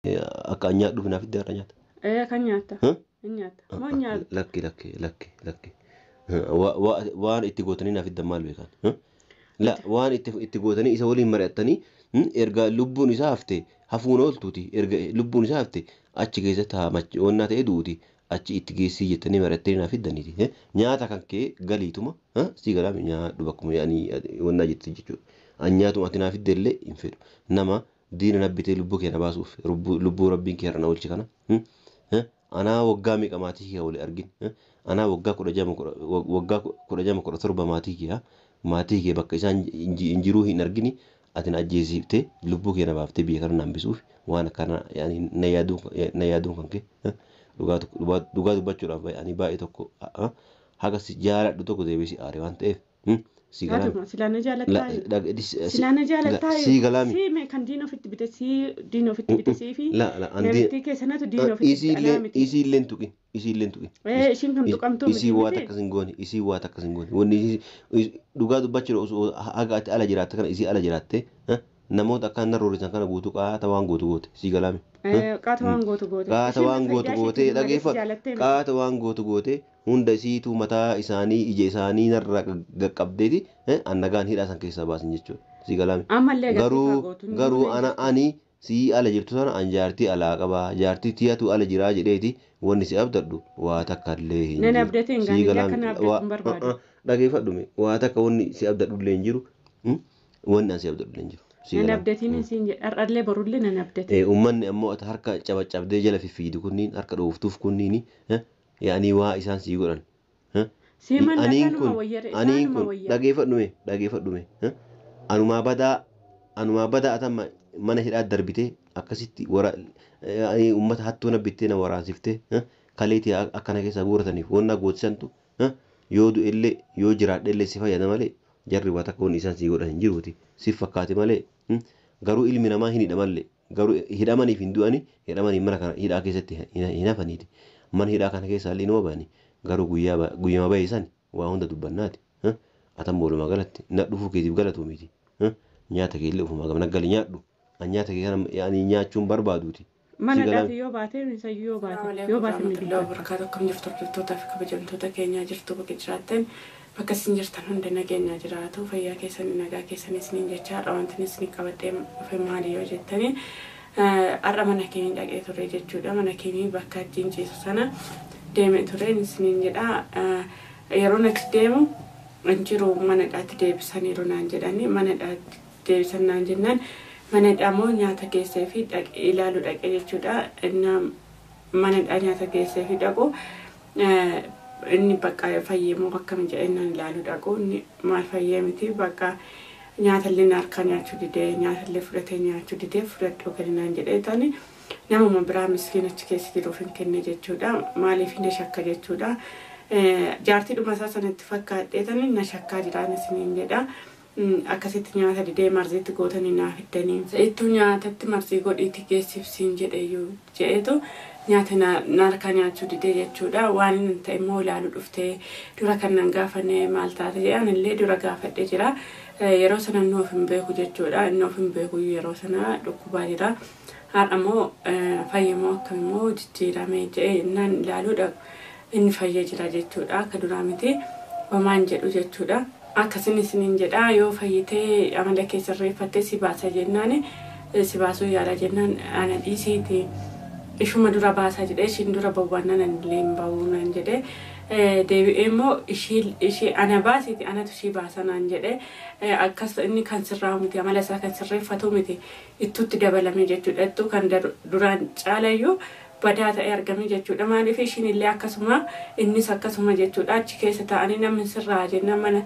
akka nyaadhu binaaf itti har'a nyaata. Kan nyaata. Nyaata. Moo nyaata? Lakki. Waan itti gootanii naaf itti maal beekan? Waan itti gootanii isa waliin mari'attanii erga lubbuun isaa hafte hafuun ooltuuti erga lubbuun isaa hafte achi keessatti onnaa ta'ee duuti achi itti geessii jettanii mari'attanii naaf iddaniiti. Nyaata kan kee galiituma si galaami nyaadhu bakkuma yaa'anii onnaa jettee jechuudha. Nyaatuma ati naaf iddeellee hin fedhu. Nama diina nabbitee lubbuu keenya baasuuf lubbuu rabbiin kee har'a na oolchi kana. Anaa waggaa meeqa maatii kee wali argin? Anaa waggaa 17 maatii kee bakka isaan injiruu hin argini ati na ajjeesiftee lubbuu kee na baaftee biyya kana nambisuuf waan akkana na yaaduun kan kee dhugaa dubbachuudhaaf ani baay'ee tokko haga jaaladhu tokko deebisi aare waan ta'eef Silana jalataa si galaami si kan diin ofitti bite si diin ofitti bite si fi namitti keessanatu diin ofitti isiilleen tuqin isiin kan tuqamtu isii waa takka sin goone wanni dhugaa dubbachuudhaaf haga ati ala jiraatte kana isii ala jiraatte namoota akkaan narroorisan kana guutuu qaata waan goote si galaami qaata waan goote dhageeffadhu qaata waan goote hunda isiitu mataa isaanii ija isaanii narra qaqqabdeeti annagaan hidhaa san keessaa baasin jechuudha si galaami garuu ani si ala jirtu sana an jaartii alaa qabaa jaartii tiyatu ala jiraa jedheeti wanni si abdadhu waa takka illee hin jiru si galaami dhageeffadhu waa takka wanni si abdadhu illee hin jiru wanni an si abdadhu illee hin jiru. Nan abdatiin siin jedhar'allee borullee nan abdate. Uummanni ammoo harka cabacabdee jala fiffiidu kunniin harka dhooftuuf kunniin yaa'anii waa isaan sii godhan. Aniin kun dhageeffadhume anumaa badaa atan mana hidhaa darbitee akkasitti uummata hattuu nabbittee na waraansifte kaleetii akkana keessa guurataniif wonna gootisantu yoo du'ellee yoo jiraadhellee si fayyada malee jarri waa takka wanni isaan sii godhan hin jiruuti si fakkaate malee garuu ilmi namaa hin hidhamallee garuu hidhamaniif hin du'ani hidhamanii mana kana hidhaa keessatti hin hafaniiti mana hidhaa kana keessaa illee nama ba'ani garuu guyyaa baay'isan waa hunda dubbannaati atan boolumaa galatti na dhufuu keetiif galatu miti nyaata kee illee ufumaa gamna gali nyaadhu an nyaata kee kana yaani nyaachuun barbaaduuti. Mana dhaati yoo baate yoo baate mi bilaa barkaatu akkam jirtu hordoftoota fi kabajamtoota keenyaa jirtu bakka jiraattan bakka isin jirtan hunda nageenya jiraatu fayyaa keessanii nagaa keessanii isiniin jechaadha wanti isin qabadhee dhufe maali yoo jettanii har'a mana keenya dhaqee turre jechuudha mana keenya bakka ittiin ciisu sana deemee turre isiniin jedha yeroo natti deemu injiru mana dhaatti deebisaniiru naan jedhanii mana dhaatti deebisan naan jennaan mana dhaamoo nyaata keessee fi ilaalu dhaqee jechuudha mana dhaa nyaata keessee fi dhaqu inni bakka fayyemuu akkam jedhennaan ilaalu dhaqu inni maal fayyee miti bakka nyaatallee harkaa nyaachuu didee nyaatallee fudhatee nyaachuu didee fudhadhuu galinaan jedhee taani namuma biraa miskiinachi keessa jiruuf hin kenne jechuudha maaliif hin shakka jechuudha jaartii dhuma isaa sanatti fakkaadhee taani na shakkaa jiraan isiniin jedha akkasitti nyaata didee marziitti gootanii naaf iddanii ittuu nyaatatti marzii godhiitti geessifsiin jedheeyyuu jedheetu nyaata harkaa nyaachuu didee jechuudha waan inni ta'e immoo ilaalu dhuftee dura kannan gaafanne maal taate jedhan illee dura gaafadhee jira yeroo sana nuuf hin beeku jechuudha nuuf hin beeku yeroo sana dhukkubaa jira haadhamoo fayyamoo akkamimmoo jijjiiramee jedhee innaan ilaaluudha inni fayyee jira jechuudha akka duraa miti homaan jedhu jechuudha akkasin isiniin jedha yoo fayyitee amala keessa reeffattee si baasa jennaan si baasuu yaala jennaan ana dhiisiiti ishuma dura baasaa jedhee ishiin dura bawwannaan illee hin bawuunaan jedhee deebi'ee immoo ishii ana baasiiti anatu ishii baasanaan jedhee akkas inni kan sirraa miti amala isaa kan sirreeffatu miti ittuutti dabalamee jechuudha ittuu kan duraan caalayyuu badaa ta'ee argame jechuudha maaliif ishiin illee akkasuma innis akkasuma jechuudha achi keessa taa'anii namni sirraa jennaan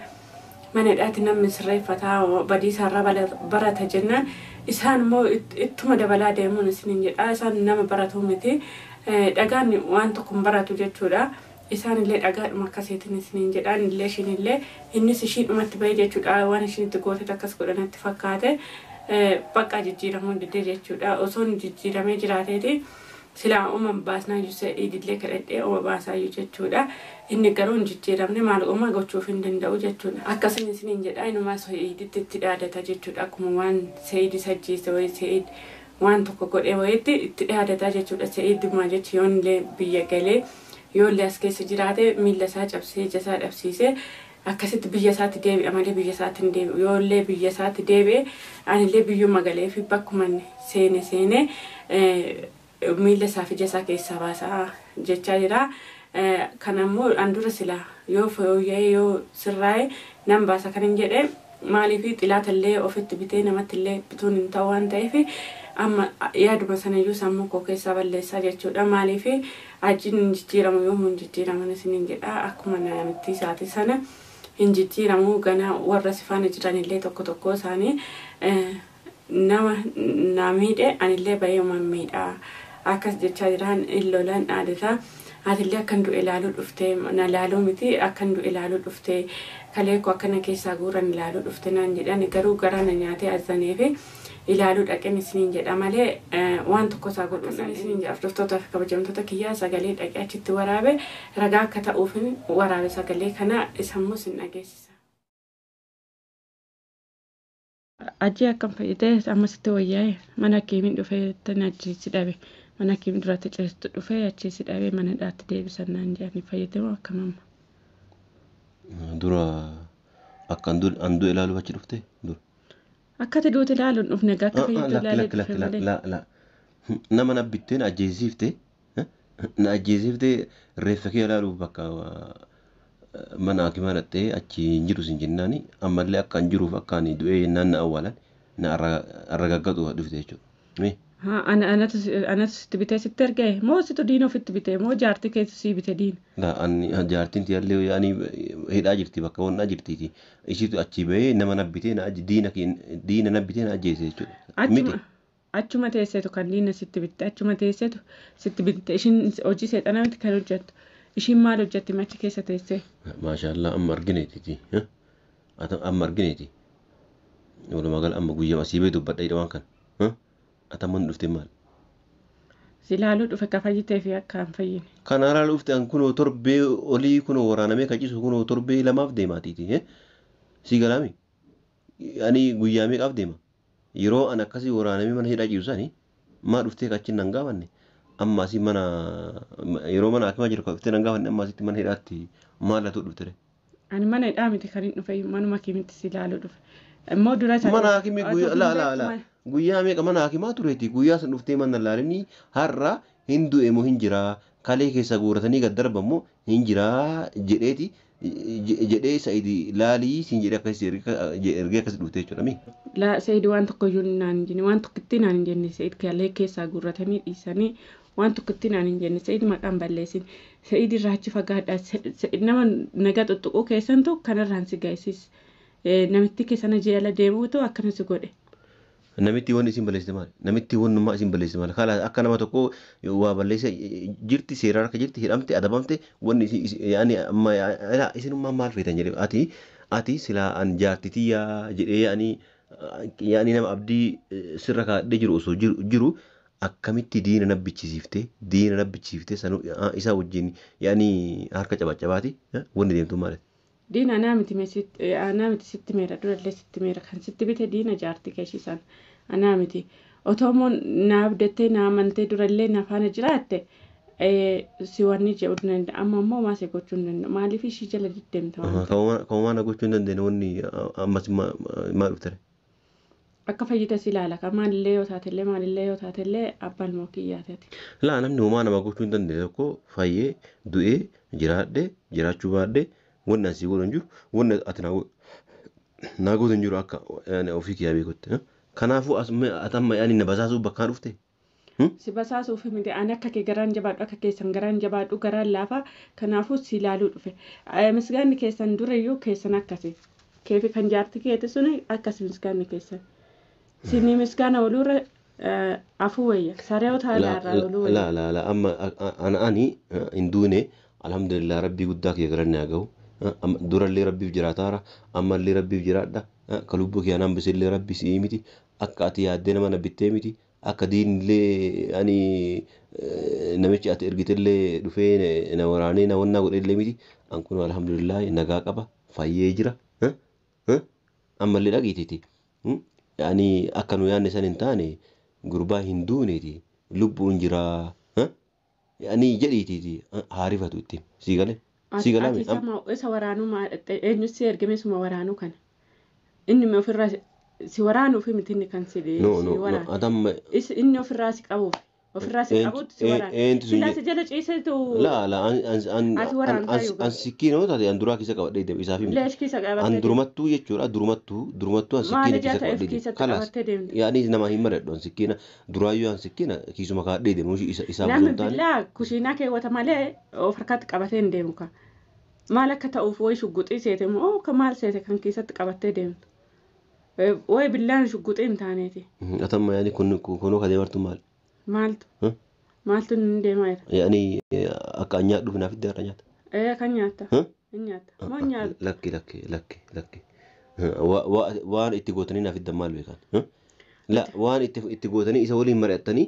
mana dhaatti namni sirreeffataa badiisaarraa barata jennaan isaan immoo ittuma dabalaa deemuun isiniin jedha isaan nama baratu miti dhagaan waan tokko baratu jechuudha isaan illee dhagaadhuma akkasiitiin isiniin jedhaan illee ishiin illee innis ishiidhumatti bahee jechuudha waan ishiinitti goote akkas godhanatti fakkaate bakka jijjiiramuu didee jechuudha osoo jijjiiramee jiraateeti silaa uuman baasnaa yuusee idillee kadhadhee uuma baasaayyuu jechuudha inni garuu hin jijjiiramne maal uuma gochuuf hin danda'u jechuudha akkasiin isiniin jedha inumaa seeyiditti itti dhaadata jechuudha akkuma waan seeyidi sajjiise wayi seeyid waan tokko godhee wayiitti itti dhaadataa jechuudha. Sa'iiduma jechi yoonillee biyya galee yoollee as keessa jiraate miilla isaa cabsee ija isaa dhabsiisee akkasitti biyya isaatti deebi'a malee biyya isaatti hin deebi'u. Yoollee biyya isaatti deebi'e anillee biyyuma galee fi bakkuma seene miilla isaa fi ija isaa keessaa baasaa jechaa jira. Kanammoo andura sila yoo fooyya'ee yoo sirraa'e nan baasa kan hin jedhe maaliif xilaatallee ofitti bitee namattillee bituun hin ta'u waan ta'eef amma yaaduma sanayyuu sammuu koo keessaa balleessaa jechuudha. Maaliif ajiin hin jijjiiramu yoo hin jijjiiraman isiniin jedha akkuma namitti isaati sana hin jijjiiramu gana warra si faana jiranillee tokko isaanii nama namiidhe anillee baay'ee miidhaa akkas jechaa jiran illolan dhaadata. Atillee akkan du'e ilaaluu dhuftee na ilaaluu miti akkan du'e ilaaluu dhuftee kaleekoo akkana keessaa guuran ilaaluu dhufte naan jedhan garuu garaa na nyaatee azzaneef ilaaluu dhaqeen isiniin jedha malee waan tokko isaa godhuun isiniin jedha. Hordoftoota fi kabajamtoota kiyyaa sagalee dhaqee achitti waraabe ragaa akka ta'uufin waraabe sagalee kana isammoo sin dhageessisa. Ajii akkam fayyadee ammasitti wayyaa'e mana keemiin dhufee tan achiisi dhabe. Mana keem duratti ceestu dhufee achiisi dhabee mana dhaatti deebisan naan jedhanii fayyadamu akkamama. Dura akkan anduu ilaaluu achi dhufte dura. Akkati duuti ilaaluun dhufne akka fayyadu ilaalee dhufe malee. Nama na bittee na ajjeesiftee reeffa kee ilaaluuf bakka mana hakimaa dhattee achi hin jiru sin jennaani ammallee akkan jiruuf akkaan du'ee jennaan na awwaalan na arragaggatu dhufte jechuudha. Anatu sitti bitee sitti ergee moo situ diina ofitti bitee moo jaartii keessa sii bite diina? Jaartiin tiyallee yaani hidhaa jirti bakka wannaa jirtiiti. Ishiitu achi bahee nama nabbitee diina nabbitee na ajjeese jechuudha. Achuma teesseetu kan diina sitti bitte achuma teesseetu sitti bitte ishiin hojii seexanaa miti kan hojjettu. Ishiin maal hojjetti machi keessa teessee? Maashaallah amma argineeti. Amma argineeti. Walumaa gala amma guyyaa asii bee dubbadha waan kan. Ataman dhufte maal? Silaaluu dhufe ka fayyitee fi akka hin fayyine. Kan ilaaluu dhufte kunoo torbee olii kunoo waraanamee kan ciisu kunoo torbee lamaaf deemaatiiti. Si galaami? Ani guyyaa meeqaaf deema? Yeroo an akkasii waraanamee mana hidhaa ciisu sanii maa dhuftee kachiin nan gaafanne ammaasii mana yeroo mana hakimaa jiru kan dhuftee nan gaafanne ammaasitti mana hidhaatti maalatu dhufte? Ani mana hidhaa miti kan hin dhufe manuma kimitti silaaluu dhufe. Immoo dura isaa mana hakimii guyyaa meeqa mana hakimaa tureeti guyyaa san dhuftee mana laalini har'a hin du'e moo hin jira kalee keessa guuratanii gad darbamoo hin jira jedhee Sa'iidi laalii siin jedhee ergee akkasii dhuftee jechuudha. Sa'iidi waan tokko iyyuu naan hin jenne waan tokkotti naan hin jenne Sa'iidi kalee keessaa guuratanii dhiisanii waan tokkotti naan hin jenne Sa'iidi maqaan balleessin Sa'iidi irraa achi fagaadhaa nama nagaa tuttuquu keessantu kanarraan si ga'isis namitti keessana jeela deemuutu akkana si godhe. Namitti wanni isin balleessite maali? Namitti wannummaa isin balleessite maali? Kaala akka nama tokko waa balleessa jirti seeraan akka jirti hidhamte adabamte wanni yaani amma isinummaa maal feetan jedhee ati silaa an jaartitiyyaa jedhee yaani nama abdii sirra kaadhee jiru osoo jiru akkamitti diina nabbichiiftee sanuu isaa wajjin yaani harka cabaati wanni deemtu maali? Diina anaamiti sitti meera durallee sitti meera kan sitti bite diina jaartii keessisan anaamiti otoo naabdattee naamantee durallee nafaana jiraatte si wanni jedhu danda'a amma immoo maasee gochuu hin danda'u maaliif ishii jala deddeemta waan ta'uuf gochuu hin dandeenye wanni ammas maal dhufte akka fayyita si ilaala kan maalillee yoo taatellee abbaan moo kiyyaatati. Laa namni homaa nama gochuu hin dandeenye tokko fayyee du'ee jiraachuu baadhee wanni asii godhan jiru wanni ati naa godhan jiru akka ofii kiyyaa beekutti. Kanaafuu atamma yaani na basaasuuf bakkaan dhufte. Si basaasuuf miti ani akka kee garaan jabaadhu akka keessan garaan jabaadhu garaan laafaa kanaafuu si ilaaluu dhufe. Misgaanni keessan durayyuu keessan akkasi. Keefi kan jaarti keeti suni akkasi misgaanni keessan. Sinni misgaana ooluurra afuu wayya sareewota alaarraa ooluu wayya. La amma ani hin duune alhamdulillah rabbii guddaa kee garanne haa ga'u. Durallee rabbiif jiraataara ammallee rabbiif jiraadha kalubbuu kee anaan bisillee rabbi si'ii miti akka ati yaaddee nama nabbittee miti akka diinillee ani namichi ati ergitellee dhufee na waraanee na wannaa godhellee miti an kun alhamdulillah nagaa qaba fayyee jira ammallee dhaqiititi yaani akka nu yaanne san hin taane gurbaa hin duuneeti lubbuun jiraa yaani jedhiitiiti haarifatu ittiin sii galee sii galaa ati isa waraanuu eenyu si ergame suma waraanuu kana inni mi ofirraa si waraanuuf miti inni kan si waraanu atamma inni ofirraa si qabuuf ofirraa si qabuutti si waraanu silaasi jala ciisetu an sikkiina yoo taate an duraa keessa qabadhee deemu isaaf miti leesh keessa qabattee an durumattuu jechuudha durumattuu an sikkiina keessa qabadhee kalaas yaani nama hin maradhu an sikkiina duraayyuu an sikkiina kiisuma kaadhee deemu isaa namni billaa kushiinaa keewwata malee of harkatti qabatee hin deemu ka maal akka ta'uuf way shugguxii seete moo ka maal seete kan keessatti qabattee deemtu way billaan shugguxii hin taaneeti atamma yaani kunoo ka deemartu maaltu hin deemaa jira yaani akka an nyaadhuuf naaf itti har'a nyaata kan nyaata moo nyaata lakki waan itti gootanii naaf iddan maal beekan waan itti gootanii isa waliin mari'attanii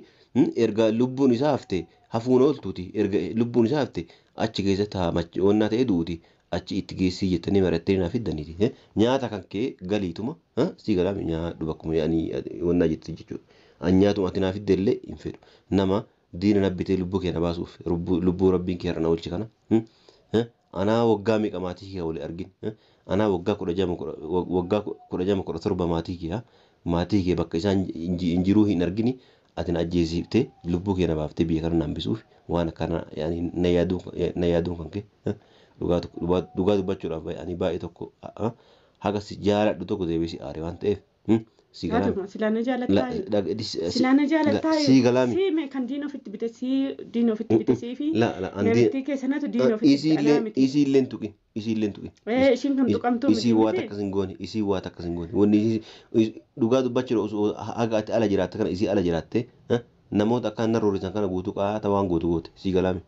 erga lubbuun isaa hafte hafuun ooltuuti erga lubbuun isaa hafte achi keessatti haamachi onnaa ta'e duuti achi itti geessii jettanii mari'attanii naaf iddaniiti nyaata kan kee galiituma sii galaami nyaadhu bakkuma yaanii onnaa jetti jechuudha an nyaatuma ati naaf iddellee hin fedhu nama diina nabbitee lubbuu keenya baasuuf lubbuu rabbiin kee har'ana oolchi kana anaa waggaa meeqa maatii kee wali argin anaa waggaa 17 maatii kee bakka isaan injiruu hin argini atin ajjeesiftee lubbuu keenya baaftee biyya kana nambisuuf waan akkana yaani na yaaduun kan kee dhugaa dubbachuudhaaf ani baay'ee tokko haga si jaaladhu tokko deebisi aare waan ta'eef si galaami silaana jaalattaa si galaami si me kan diin ofitti bite si diin ofitti bite si fi namitti keessanatu diin ofitti alaamiti isiilleen tuqin ishiin kan tuqamtu isii waa takkas hin goone wanni dhugaa dubbachuudhaaf haga ati ala jiraatte kana isii ala jiraatte namoota akka narra horisan kana guutuu qaata waan gootu goote si galaami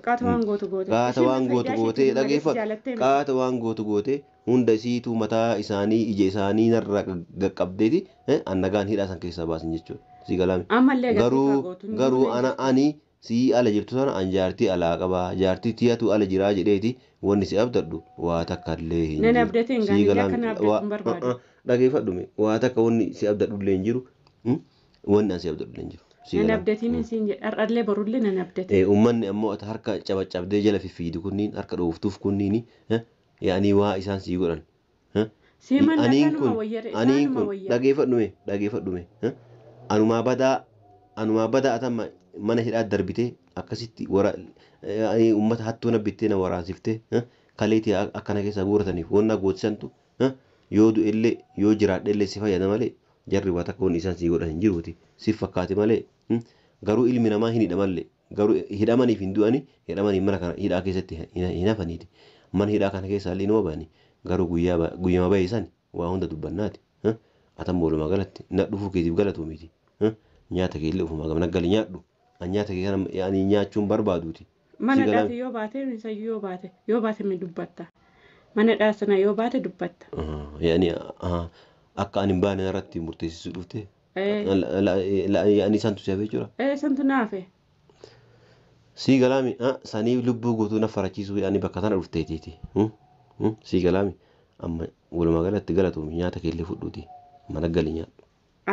qaata waan gootu goote dhageeffadhu qaata waan gootu goote hunda isiitu mataa isaanii ija isaanii narra qaqqabdeeti annagaan hidhaa san keessaa baasin jechuudha si galaami garuu ani si ala jirtu sana an jaartii alaa qabaa jaartii tiyatu ala jiraa jedheeti wanni si abdadhu waa takka illee hin jiru si galaami dhageeffadhume waa takka wanni si abdadhu illee hin jiru wanni an si abdadhu illee hin jiru nan abdatiin isin jedhar'allee barullee nan abdate uummanni ammoo harka cabacabdee jala fiffiidu kunniin harka dhooftuuf kunniini yaani waa isaan sii godhan aniin kun dhageeffadhume anumaa badaa atamma mana hidhaa darbitee akkasitti uummata hattuu nabbittee na waraansiftee kaleetii akkana keessa guurataniif wonna gootisantu yoo du'ellee yoo jiraadhellee si fayyada malee jarri waa takka wanni isaan sii godhan hin jiruuti si fakkaate malee garuu ilmi namaa hin hidhamallee garuu hidhamaniif hin du'ani hidhamanii mana kana hidhaa keessatti hin hafaniiti mana hidhaa kana keessaa illee numa ba'anii garuu guyyaa baay'isan waa hunda dubbannaati atamma walumaa galatti na dhufuu keetiif galatu miti nyaata kee illee ofumaa gamna gali nyaadhu an nyaata kee kana yaani nyaachuun barbaaduuti mana dhaate yoo baate mi dubbatta mana dhaasana yoo baate dubbatta yaani akka ani baane irratti murteessisuu dhufte yaani santu siyaafee jira santu naafe si galaami sanii lubbuu guutuu na farachiisuu yaani bakka tana dhufteetiiti si galaami amma walumaa galatti galatu nyaata kee illee fudhuuti mana gali nyaadhu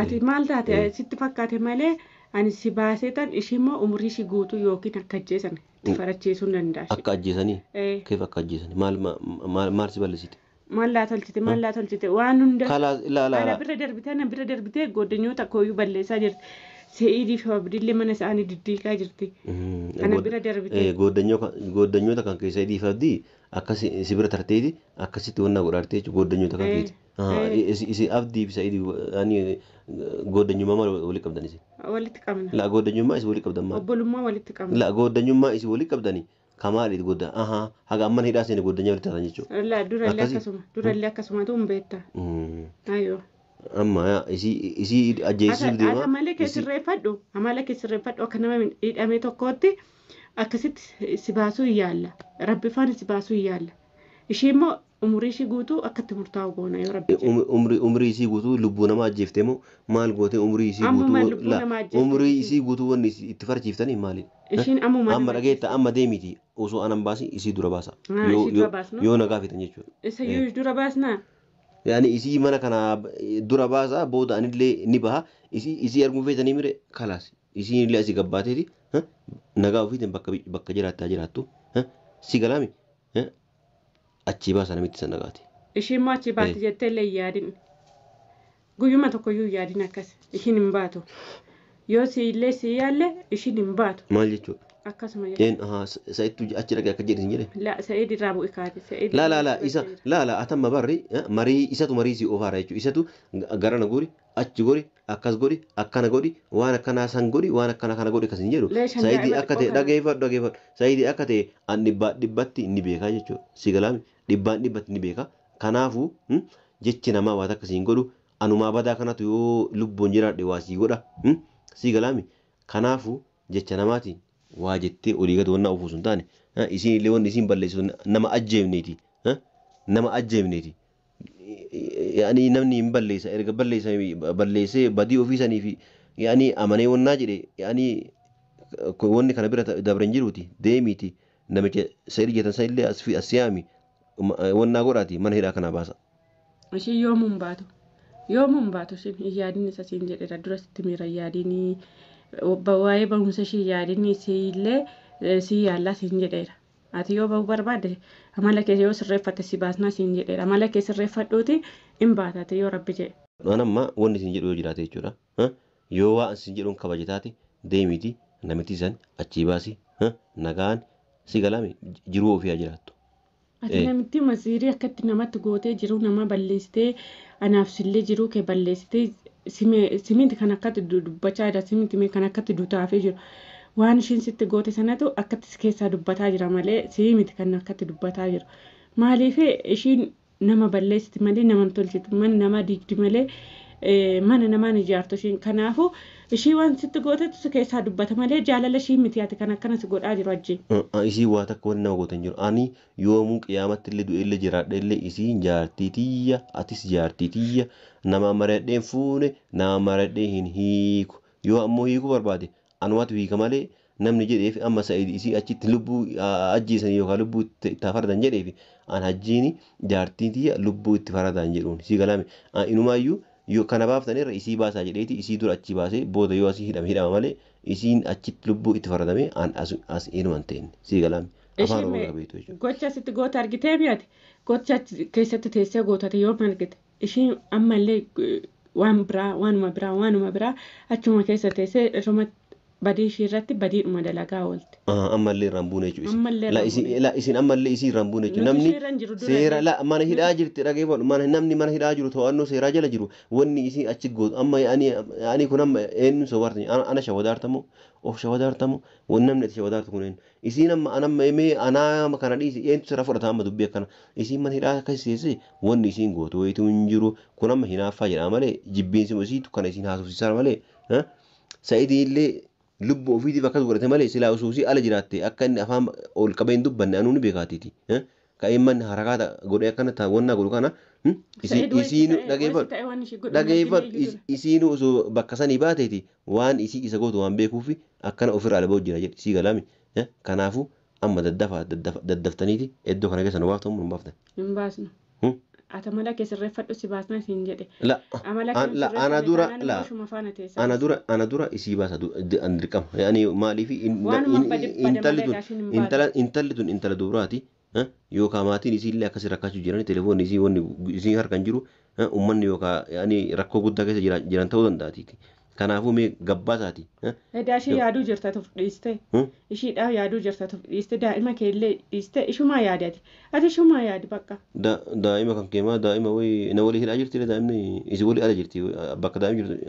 ati maal taate sitti fakkaate malee ani si baasee tan ishimmoo umurii ishii guutuu yookiin akka ajjeesan itti farachiisuu hin danda'a akka ajjeesanii keef akka ajjeesanii maal si balleessite maal laa tolchite waan hunda ana bira darbitee goddanyoota kooyyuu balleessaa jirti se'idii fi abdillee mana isaanii diddiiqaa jirti ana bira darbitee goddanyoota kan keessa se'idii fi abdii akka si bira tarteeti akkasitti wanna godhaartee jechuudha goddanyoota kan keeti isi abdii fi se'idii goddanyummaa maal walitti qabdan isin walitti qabna la goddanyummaa isi walitti qabdan maal obbolummaa walitti qabna la goddanyummaa isi walitti qabdani kamaadhi godda haga amman hidhaa seene goddanyaa walitti taatan jechuudha la durallee akkasuma tuun beekta ayyoo amma isi ajjeesisuuf deema amala keessirreeffadhu akka nama hidhamee tokkootti akkasitti si baasuu yaalla rabbi faana si baasuu yaalla ishee immoo umurii ishii guutuu akkatti murtaa'u goona yoo rabbi umrii isii guutuu lubbuu namaa ajjeeftee moo maal goote umrii isii guutuu wanni itti farchiiftanii maali ishiin amma dhageetta amma deemiti osoo anan baasi isii dura baasa yoo nagaa fitan jechuudha isa yoo dura baasnaa yaani isii mana kana dura baasa booda anillee ni baha isii arguu feetanii mire kalaas isiin illee asii gabbaateeti nagaa ofiitiin bakka jiraattaa jiraattu si galaami achii baasa namitti san nagaati. Ishiin moo achii baatti jettee illee hin yaadin. Guyyuma tokkoyyuu hin yaadin akkas ishiin hin baatu. Yoo si illee si yaalle ishiin hin baatu. Maal jechuudha? Akkasuma jechuudha. Sa'idtu achi dhaqee akka jedhin jedhe. Sa'id irraa bu'e kaate. La atamma barri marii isatu marii si ofaara jechuudha. Isatu garana gori achi gori akkas gori akkana gori waan akkanaa san gori waan akkana kana gori akkas hin jedhu. Sa'idii akka ta'e dhageeffadhu. Sa'idii akka ta'e an dhibbatti ni beekaa jechuudha. Si galaami dhibbatti ni beekaa. Kanaafuu jechi namaa waan akkasiin godhu anumaa badaa kanatu yoo lubbuun jiraadhe waa sii godha. Si galaami kanaafuu jecha namaatiin waa jettee olii gad wannaa ofuus hin taane isiin illee wanni isiin balleessitu nama ajjeefneeti. Nama ajjeefneeti. Yaani namni hin balleessa erga balleessee badii ofiisanii fi yaani amanee wannaa jedhe yaani wanni kana bira dabran jiruuti deemiiti namicha Sa'id jetan san illee as yaami wannaa godhaati mana hidhaa kana baasa. Ishii yoomuu hin baatu isheen hin yaadin isa siin jedheera dura sitti miira yaadinii waa'ee bahumsa ishii yaadinii illee si yaallaa siin jedheera. Ati yoo bahuu barbaadde amala kee yoo sirreeffatte si baasnaa siin jedheera. Amala kee sirreeffadhuuti hin baatate yoo rabbi jedhe. Waan amma wanni siin jedhu yoo jiraate jechuudha. Yoo waan siin jedhuun kabaja taate deemiiti namitti san achii baasi nagaan si galaami jiruu ofii haa jiraattu. Ati namitti masiirii akkatti namatti gootee jiru nama balleessitee anaaf sillee jiruu kee balleessitee siminti kan akkatti dubbachaa jira siminti kan akkatti dutaafee jiru. Waan ishiin sitti goote sanatu akkatti keessaa dubbataa jira malee siminti kan akkatti dubbataa jiru. Maaliif ishiin nama balleessiti malee nama tolchitu mana nama diigdi malee mana namaan ijaartu ishiin kanaafu ishii waan sitti gootetu keessaa dubbata malee jaalala ishii miti ati kan akkanas godhaa jiru ajjii. Isii waa takka wanni nama gootan jiru ani yoomuu qiyaamatti illee du'e illee jiraadha illee isiin jaartii tiyya atis jaartii tiyya nama maradheen fuune nama maradhee hin hiiku yoo ammoo hiiku barbaade anumatu hiika malee namni jedheef amma Sa'id isii achitti lubbuu ajjiisan yookaan lubbuu itti faradan jedheef an ajjiini jaartii tiyya lubbuu itti faradan jedhuun si galaame inumaayyuu yoo kana baaftanirra isii baasaa jedheeti isii dura achi baasee booda yoo asii hidhama malee isiin achitti lubbuu itti faradame an as inuman ta'in si galaame afaan oromoo qabeetu jechuudha. Gocha sitti goota argitee mi'ati gocha keessatti teessee gootate yoo argite ishiin ammallee waanuma biraa achuma keessa teessee irruma badii ishii irratti badiidhuma dalagaa oolte. Ammallee irraan buune jechuudha. Isin ammallee isii irraan buune jechuudha. Namni seera mana hidhaa jirti dhageeffadhu namni mana hidhaa jiru to'annoo seeraa jala jiru wanni isii achi gootu amma ani kun amma eenyu sobaartani ana shawadaartamu of shawadaartamu wanni namni itti shawadaartu kun isiin amma anamma emee anaa kana dhiisi eenyu sirra fudhata amma dubbii akkana isiin mana hidhaa akkasiseesse wanni isiin gootu wayitu hin jiru kun amma hinaaffaa jedhama malee jibbiinsi isiitu kana isiin haasofsiisaa malee Sa'idii illee lubbu ofiitiif akkas godhate malee silaa usuusii ala jiraatte akka inni afaan ol qabeen dubbanne anuu ni beekaatiiti. Ka'een manni harakaata godhee akkana taawwannaa godhu kana isiin dhageeffadhu isiin osoo bakka sanii baateeti waan isii isa gootu waan beekuuf akkana ofirraa ala bahu jira jedhe sii galami. Kanaafuu amma daddaftaniiti iddoo kana keessa nu baaftamu nu baaftan. Hin baasnu. Ata mala kee sirreeffadhu si baasna siin jedhe. Ana dura isii baasa dirqama. Yaani maaliif intalli tun intala duraati. Yookaan maatiin isiillee akkasii rakkachuu jiran telefoonni isii wanni isii harkaan jiru uummanni yookaan yaani rakkoo guddaa keessa jiran ta'uu danda'ati. Kanaafuu mee gabbaasaati. Daashii yaaduu jirta tuuf dhiiste. Ishiidhaaf yaaduu jirta tuuf dhiiste daa'ima keellee dhiiste ishumaa yaadati. Ati ishumaa yaadi bakka. Daa'ima kan keemaa daa'ima wayii na walii hidhaa jirti daa'imni isii walii ala jirti bakka daa'imni jirtu.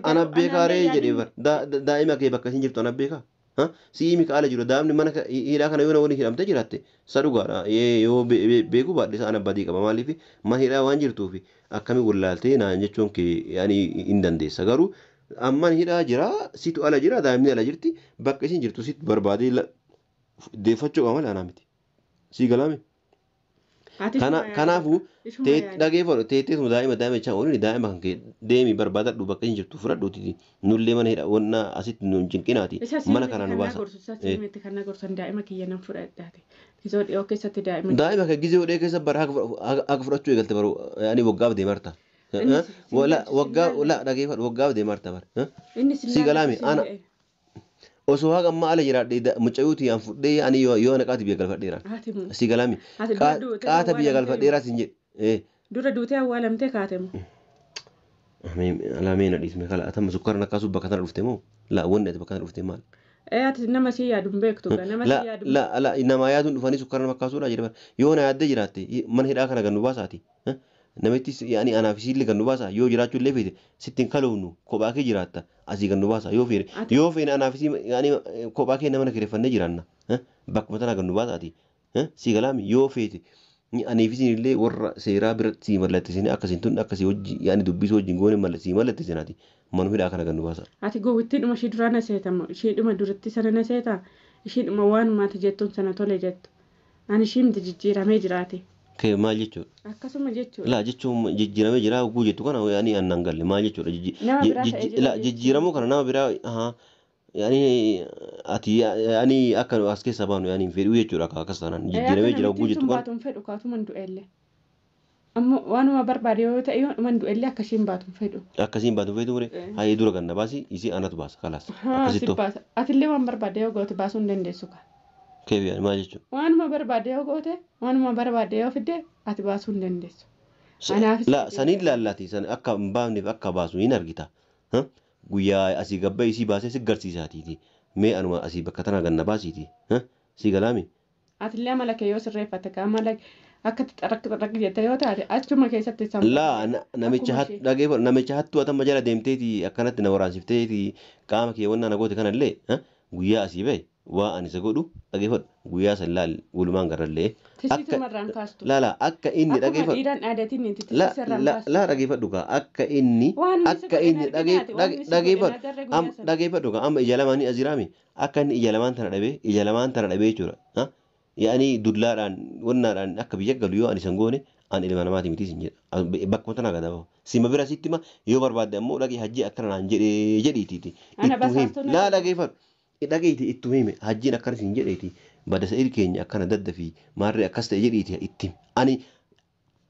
Ana beekaa ree jedhee daa'ima kee bakka isin jirtu ana beekaa. Siimi ka ala jiru daa'imni mana hidhaa kana yoo na walii hidhamte jiraatte sadugaadha yoo beekuu baadhisa ana badii qaba maaliif mana hidhaa waan jirtuuf akkami wallaaltee naan jechuun kee yaani hin dandeessa garuu amma hidhaa jira situ ala jira daa'imni ala jirti bakka isin jirtu situ barbaadee deeffachuu qaba malee anaa miti sii galaame. Kanaafuu dhageeffadhu teetteetuma daa'ima jechaa oolini daa'ima kan kee deemi barbaadadhu bakka isin jirtu fudhadhuuti nullee mana hidhaa wanna asitti nu cinqinaati mana kana nu baasa. Kan gorsan daa'ima kiyya nan fudhadhaate. Gizoo dhiyoo keessatti daa'ima. Daa'ima kan gizoo dhiyoo keessa bara akka fudhachuu eegalte baruu yaani waggaaf deemarta. waggaa dhageeffadhu waggaa deemarta bara. Si galaami ana osoo haga amma ala jiraadhe mucayyuuti aan fudhee ani yoo naqaati biyya galfadheera. Si galaami qaata biyya galfadheera sin jedhe. Dura duutee awwaalamtee kaatemu. Alamee na dhiisme kala atama sukkara nakkaasuuf bakka tana dhufte moo laa wanni ati bakka tana dhufte maal? Ati nama si yaadun beektu nama si yaadun. La nama yaaduun dhufanii sukkara nakkaasuudha jedhama yoo na yaaddee jiraatte mana hidhaa kana gannu baasaati. Namittis yaani anaaf isiillee gannu baasa yoo jiraachuu illee feete sittiin kaloonu kophaa kee jiraatta asii gannu baasa yoo feene anaaf isii yaani kophaa kee nama na kireeffannee jiraanna bakkuma tana gannu baasaati si galaami yoo feete aniif isiin illee warra seeraa biratti sii mallatteessanii akkasiin tun akkasii hojii yaani dubbisuu wajjin goone sii mallatteessinaati manuma hidhaa kana gannu baasa. Ati gowwittiin ishii duraa na seetama ishii duratti sana na seeta ishii waanumaati jettuun sana tole jettu ani ishii miti jijjiiramee jiraate. Kee maal jechuudha? Akkasuma jechuudha. La jechuun jijjiiramee jira oguu jettu kana yaani annan galle maal jechuudha? Jijjiiramuu kana nama biraa yaani ati yaani akka as keessa baanu yaani fedhuu jechuudha akkas taanaan jijjiiramee jira oguu jettu kana. Baatuun fedhu kaatuman du'ellee. Amma waanuma barbaade yoo ta'e yoo man du'ellee akkasiin baatuun fedhu. Akkasiin baatuun fedhu mure hayee dura ganna baasi isii anatu baasa kalaas. Akkasittuu. Atillee waan barbaade yoo goote baasuu hin dandeessu ka. Keebi maal jechuudha? Waanuma barbaade yoo goote waanuma barbaade yoo fidde ati baasuu hin dandeessu. La saniin laallati san akka hin baafneef akka baasu hin argita. Guyyaa asii gabbaa isii baasee si garsiisaatiiti. Mee anuma asii bakka tana ganna baasiiti. Si galaami? Atillee amala kee yoo sirreeffatte ka amala akka xarraqi jette yoo taate achuma keessatti sammuu. La namicha hattuu atama jala deemteeti akkanatti na waraansiftee qaama kee wannaa na goote kanallee guyyaa asii bahe waa ani isa godhu dhageeffadhu guyyaa san laal walumaan garallee laala akka inni dhageeffadhu laa dhageeffadhu kaa akka inni dhageeffadhu kaa amma ija lamaanii aziraami akka inni ija lamaan tana dhabee jechuudha yaani dullaadhaan wannaadhaan akka biyya galu yoo ani san goone an ilma namaati miti sin jedha bakkuma tana gadabahu sima bira sitti ma yoo barbaadde ammoo dhaqee hajji akkana naan jedhiitiiti laa dhageeffadhu dhageeti ittu hime hajjiin akkana sin jedheeti bada sa'ir keenya akkana daddafi maarree akkas ta'e jedhiiti itti ani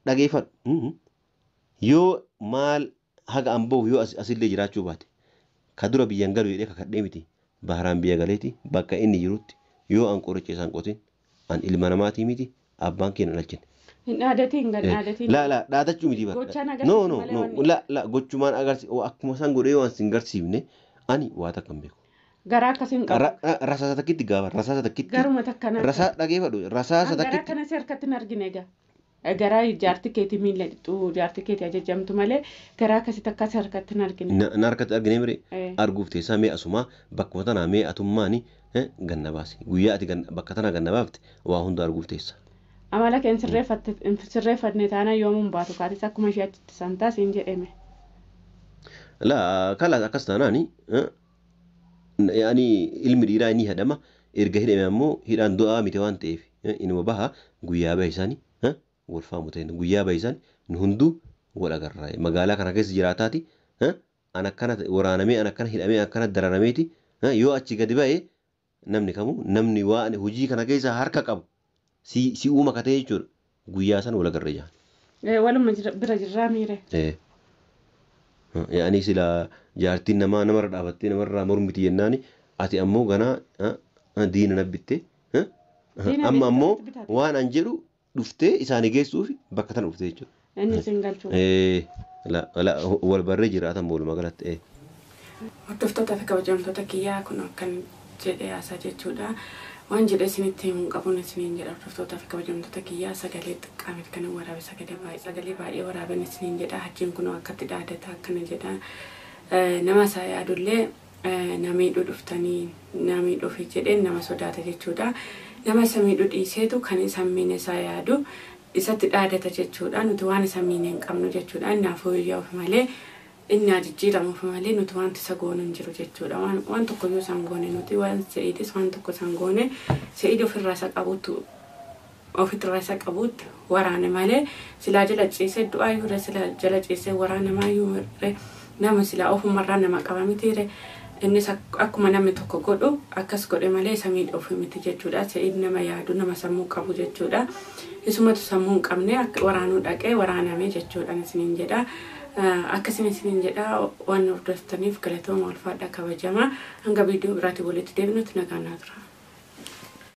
dhageeffadhu yoo maal haga amboo yoo asillee jiraachuu baate ka dura biyyan galu jedhee kakadhee miti baharaan biyya galeeti bakka inni jirutti yoo an qoricha isaan qotin an ilma namaatii miti abbaan keenya dhalchin. Hin dhaadatiin gan dhaadatiin. La dhaadachuu miti bara. No la gochumaan agarsi akkuma san godhee waan sin garsiifne ani waa takka hin beeku. Garaa akkasiin qabu. Rasaasa takkitti gaafa rasaasa takkitti. Garuma takkana. Rasaa dhageeffadhu rasaasa takkitti. Garaa kana harkatti hin argine egaa. Garaa jaarti keetii miila dhixxuu jaarti keetii ajajamtu malee garaa akkasitti akkas harkatti hin argine. Na harkatti argine mire arguuf teessaa mee asuma bakkuma tanaa mee atummaani ganna baasi guyyaa ati bakka tana ganna baafte waa hunda arguuf teessa. Amala keen sirreeffatne taana yoomuun baatu kaatis akkuma ishee achitti santaa siin jedhame. La kalaas akkas taanaani yaani ilmi dhiiraa inni hidhama erga hidhame ammoo hidhaan du'aa miti waan ta'eef inuma baha guyyaa bahe isaanii wal faamu ta'e guyyaa bahe isaanii nu hunduu wal agarraa magaalaa kana keessa jiraataati an akkana waraanamee an akkana hidhamee akkana dararameeti yoo achi gadi bahe namni kamuu namni waan hojii kana keessa harka qabu si uuma katee jechuudha guyyaa san wal agarra jaan. Waluma bira jirraa miire. Yaani sila jaartiin namarra dhaabattee namarraa mormiti jennaani ati ammoo ganaa diina nabbitte amma ammoo waan an jedhu dhuftee isaanii geessuuf bakka tana dhuftee jechuudha. Inni sin galchuu. Wal barree jiraatan booluma galatti. Hordoftoota fi kabajamtoota kiyyaa kun akkan jedhee haasaa jechuudha. Waan jedhee isinitti himuun qabuun isiniin jedha hordoftoota fi kabajamtoota kiyyaa sagalee xiqqaameef kan waraabe sagalee baay'ee waraaban isiniin jedha hajjiin kun akkatti dhaadata akkana jedha nama isaa yaadullee namiidhuu dhuftanii namiidhuuf jedheen nama sodaata jechuudha. Nama isa miidhuu dhiiseetu kan isa miine isaa yaadu isatti dhaadata jechuudha. Nuti waan isa miine hin qabnu jechuudha. Naafuu iyyaa of malee inni jijjiiramuuf malee nuti wanti isa goone hin jiru jechuudha. Waan tokko yoo isaan goone nuti waan se'idis waan tokko isaan goone se'idi ofirraa isa qabuutti waraane malee silaa jala ciisee du'aa yuure silaa jala ciisee waraane maa yuure nama silaa ofumarraa nama qaba mitiire innis akkuma namni tokko godhu akkas godhe malee isa miidhuuf miti jechuudha. Se'idi nama yaadu nama sammuu qabu jechuudha. Isumatu sammuu hin qabne waraanuu dhaqee waraaname jechuudha isiniin jedha. akkasiin isiniin jedha waan hordoftaniif galatooma ulfaadha kabajama hanga viidiyoo biraatti walitti deebinutti nagaan haa tura.